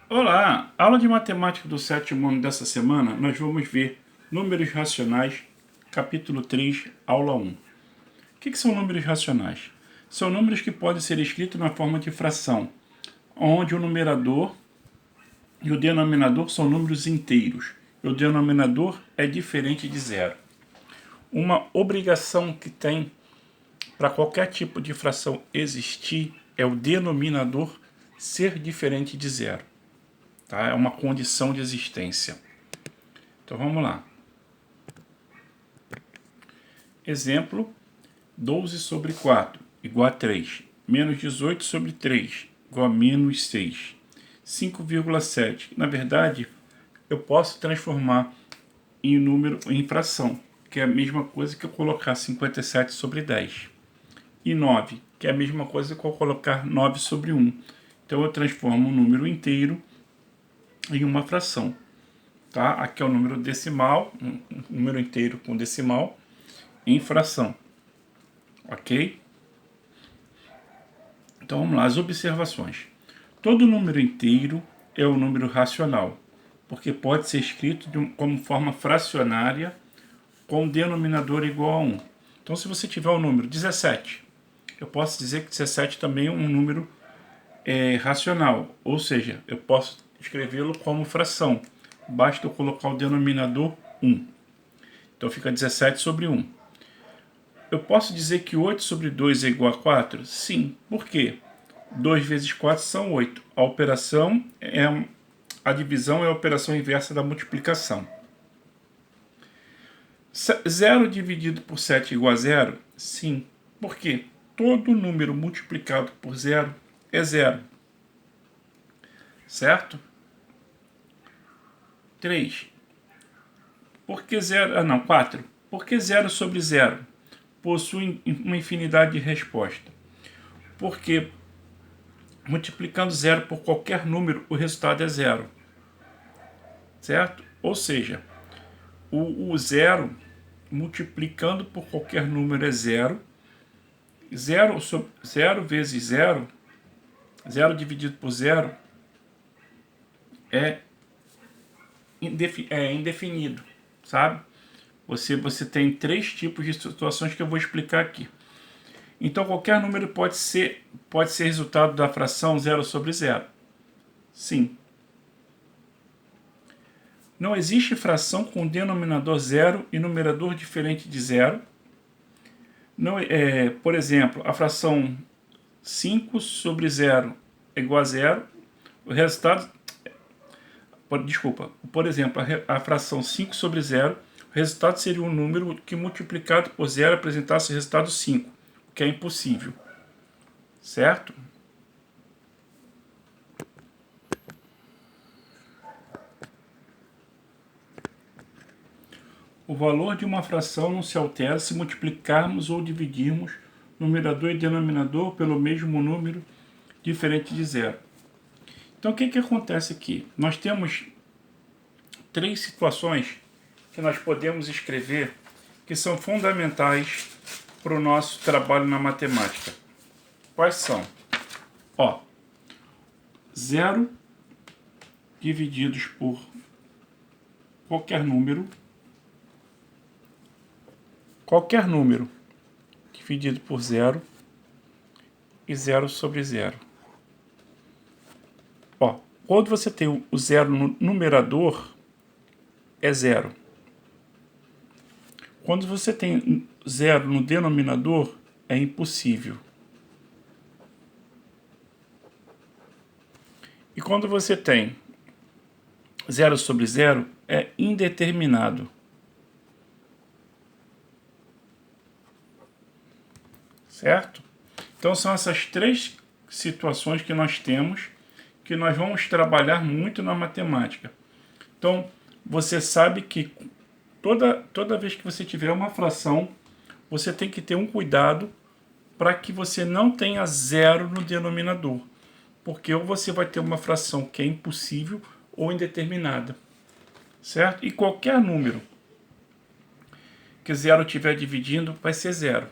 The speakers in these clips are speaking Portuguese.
Olá! Aula de matemática do sétimo ano dessa semana, nós vamos ver números racionais, capítulo 3, aula 1. O que são números racionais? São números que podem ser escritos na forma de fração, onde o numerador e o denominador são números inteiros, e o denominador é diferente de zero. Uma obrigação que tem para qualquer tipo de fração existir é o denominador ser diferente de zero. Tá? É uma condição de existência. Então vamos lá. Exemplo, 12 sobre 4 igual a 3. Menos 18 sobre 3 igual a menos 6. 5,7. Na verdade, eu posso transformar em número em fração, que é a mesma coisa que eu colocar 57 sobre 10. E 9, que é a mesma coisa que eu colocar 9 sobre 1. Então eu transformo um número inteiro em uma fração. Tá? Aqui é o número decimal, um número inteiro com decimal, em fração. Ok? Então vamos lá, as observações. Todo número inteiro é um número racional, porque pode ser escrito como forma fracionária com denominador igual a 1. Então se você tiver o número 17, eu posso dizer que 17 também é um número racional, ou seja, eu posso escrevê-lo como fração. Basta eu colocar o denominador 1. Então fica 17 sobre 1. Eu posso dizer que 8 sobre 2 é igual a 4? Sim. Por quê? 2 vezes 4 são 8. A divisão é a operação inversa da multiplicação. 0 dividido por 7 igual a 0? Sim. Por quê? Todo número multiplicado por 0 é 0. Certo? 3. Por que 0? 4. Por que 0 sobre 0 possui uma infinidade de respostas? Porque multiplicando 0 por qualquer número, o resultado é 0. Certo? Ou seja, o 0 multiplicando por qualquer número é 0. 0 vezes 0, 0 dividido por 0, é indefinido, sabe? Você tem 3 tipos de situações que eu vou explicar aqui. Então, qualquer número pode ser resultado da fração 0 sobre 0. Sim. Não existe fração com denominador 0 e numerador diferente de 0. Não, por exemplo, a fração 5 sobre 0 é igual a 0. O resultado... Desculpa. Por exemplo, a fração 5 sobre 0, o resultado seria um número que multiplicado por 0 apresentasse o resultado 5, o que é impossível. Certo? O valor de uma fração não se altera se multiplicarmos ou dividirmos numerador e denominador pelo mesmo número diferente de 0. Então, o que acontece aqui? Nós temos 3 situações que nós podemos escrever que são fundamentais para o nosso trabalho na matemática. Quais são? 0 divididos por qualquer número dividido por 0 e 0 sobre 0. Quando você tem o 0 no numerador, é 0. Quando você tem 0 no denominador, é impossível. E quando você tem 0 sobre 0, é indeterminado. Certo? Então são essas 3 situações que nós temos, que nós vamos trabalhar muito na matemática. Então, você sabe que toda vez que você tiver uma fração, você tem que ter um cuidado para que você não tenha 0 no denominador. Porque ou você vai ter uma fração que é impossível ou indeterminada. Certo? E qualquer número que 0 estiver dividindo vai ser 0.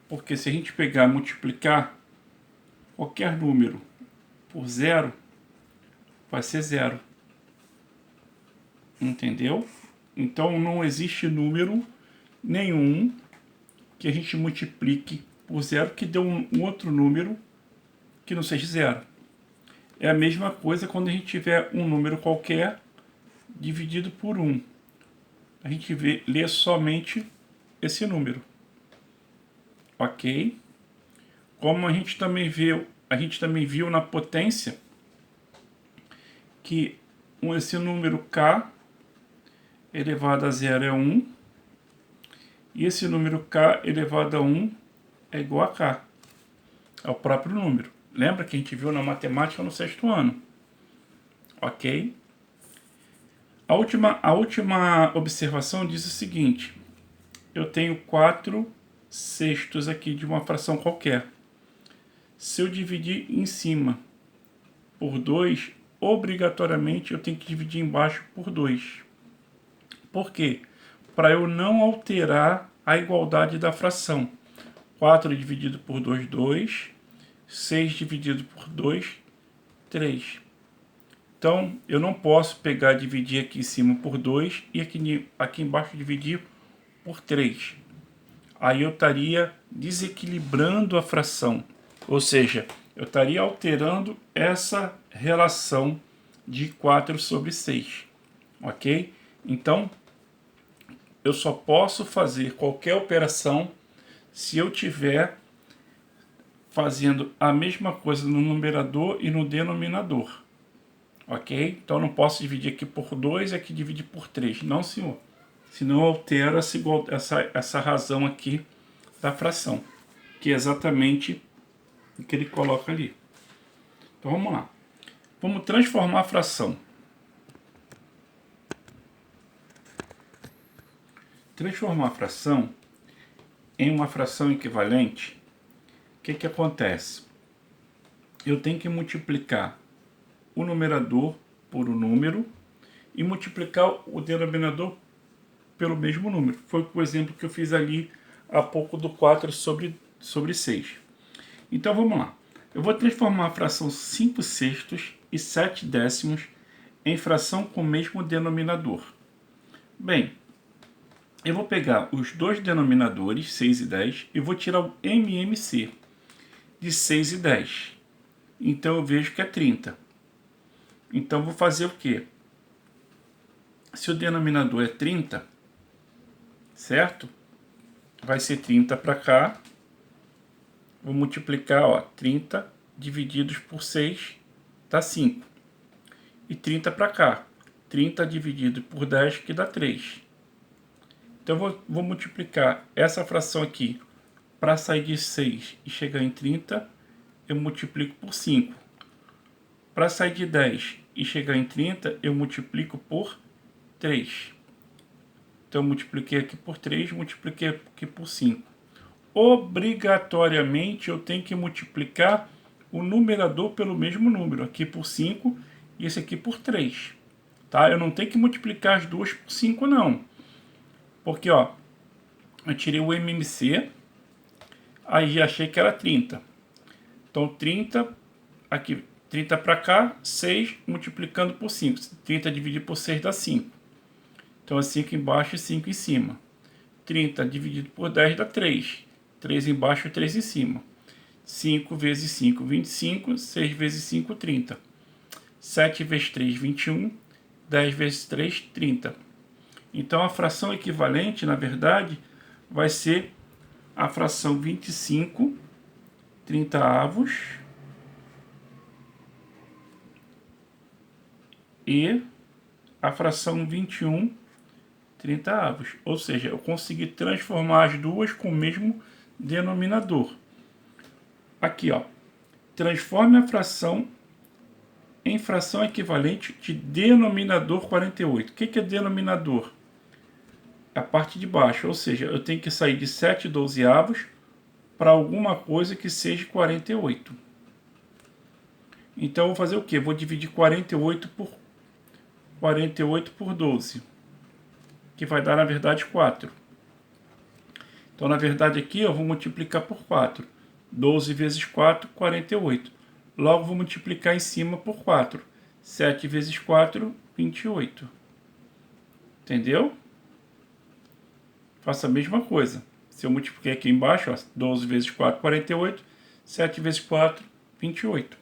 Porque se a gente pegar e multiplicar qualquer número por 0, vai ser 0. Entendeu? Então não existe número nenhum que a gente multiplique por 0 que dê um outro número que não seja 0. É a mesma coisa quando a gente tiver um número qualquer dividido por 1. A gente lê somente esse número. Ok? Como a gente também viu na potência que esse número k elevado a 0 é 1, e esse número k elevado a 1 é igual a k, é o próprio número. Lembra que a gente viu na matemática no 6º ano? Ok? A última observação diz o seguinte: eu tenho 4/6 aqui de uma fração qualquer. Se eu dividir em cima por 2, obrigatoriamente eu tenho que dividir embaixo por 2. Por quê? Para eu não alterar a igualdade da fração. 4 dividido por 2, 2. 6 dividido por 2, 3. Então, eu não posso pegar e dividir aqui em cima por 2 e aqui embaixo dividir por 3. Aí eu estaria desequilibrando a fração. Ou seja, eu estaria alterando essa relação de 4/6. Ok? Então, eu só posso fazer qualquer operação se eu tiver fazendo a mesma coisa no numerador e no denominador. Ok? Então, eu não posso dividir aqui por 2 e aqui dividir por 3. Não, senhor. Senão eu altero essa razão aqui da fração, que é exatamente o que ele coloca ali. Então, vamos lá. Vamos transformar a fração. Transformar a fração em uma fração equivalente, o que acontece? Eu tenho que multiplicar o numerador por o número e multiplicar o denominador pelo mesmo número. Foi o exemplo que eu fiz ali há pouco do 4/6. Então vamos lá. Eu vou transformar a fração 5/6 e 7/10 em fração com o mesmo denominador. Bem, eu vou pegar os dois denominadores, 6 e 10, e vou tirar o MMC de 6 e 10. Então eu vejo que é 30. Então eu vou fazer o quê? Se o denominador é 30, certo? Vai ser 30 para cá. Vou multiplicar, ó, 30 divididos por 6 dá 5. E 30 para cá. 30 dividido por 10 que dá 3. Então eu vou multiplicar essa fração aqui para sair de 6 e chegar em 30, eu multiplico por 5. Para sair de 10 e chegar em 30, eu multiplico por 3. Então eu multipliquei aqui por 3, multipliquei aqui por 5. Obrigatoriamente eu tenho que multiplicar o numerador pelo mesmo número, aqui por 5 e esse aqui por 3. Tá? Eu não tenho que multiplicar as duas por 5 não. Porque ó, eu tirei o MMC, aí já achei que era 30. Então 30, aqui 30 para cá, 6 multiplicando por 5. 30 dividido por 6 dá 5. Então é 5 embaixo e 5 em cima. 30 dividido por 10 dá 3. 3 embaixo e 3 em cima. 5 vezes 5, 25. 6 vezes 5, 30. 7 vezes 3, 21. 10 vezes 3, 30. Então a fração equivalente, na verdade, vai ser a fração 25 30avos e a fração 21 30avos. Ou seja, eu consegui transformar as duas com o mesmo denominador. Aqui, ó. Transforme a fração em fração equivalente de denominador 48. O que é denominador? A parte de baixo, ou seja, eu tenho que sair de 7/12 para alguma coisa que seja 48. Então eu vou fazer o quê? Vou dividir 48 por 12, que vai dar na verdade 4. Então na verdade aqui eu vou multiplicar por 4. 12 vezes 4, 48. Logo vou multiplicar em cima por 4. 7 vezes 4, 28. Entendeu? Faço a mesma coisa. Se eu multipliquei aqui embaixo, ó, 12 vezes 4, 48. 7 vezes 4, 28.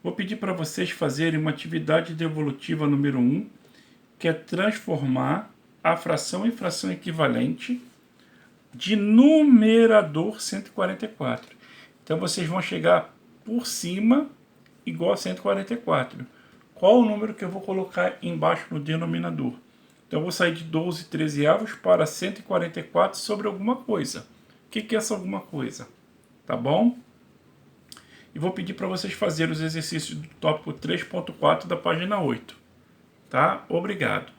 Vou pedir para vocês fazerem uma atividade devolutiva número 1, que é transformar a fração em fração equivalente de numerador 144. Então vocês vão chegar por cima igual a 144. Qual o número que eu vou colocar embaixo no denominador? Então eu vou sair de 12 13avos para 144 sobre alguma coisa. O que é essa alguma coisa? Tá bom? E vou pedir para vocês fazerem os exercícios do tópico 3.4 da página 8. Tá? Obrigado.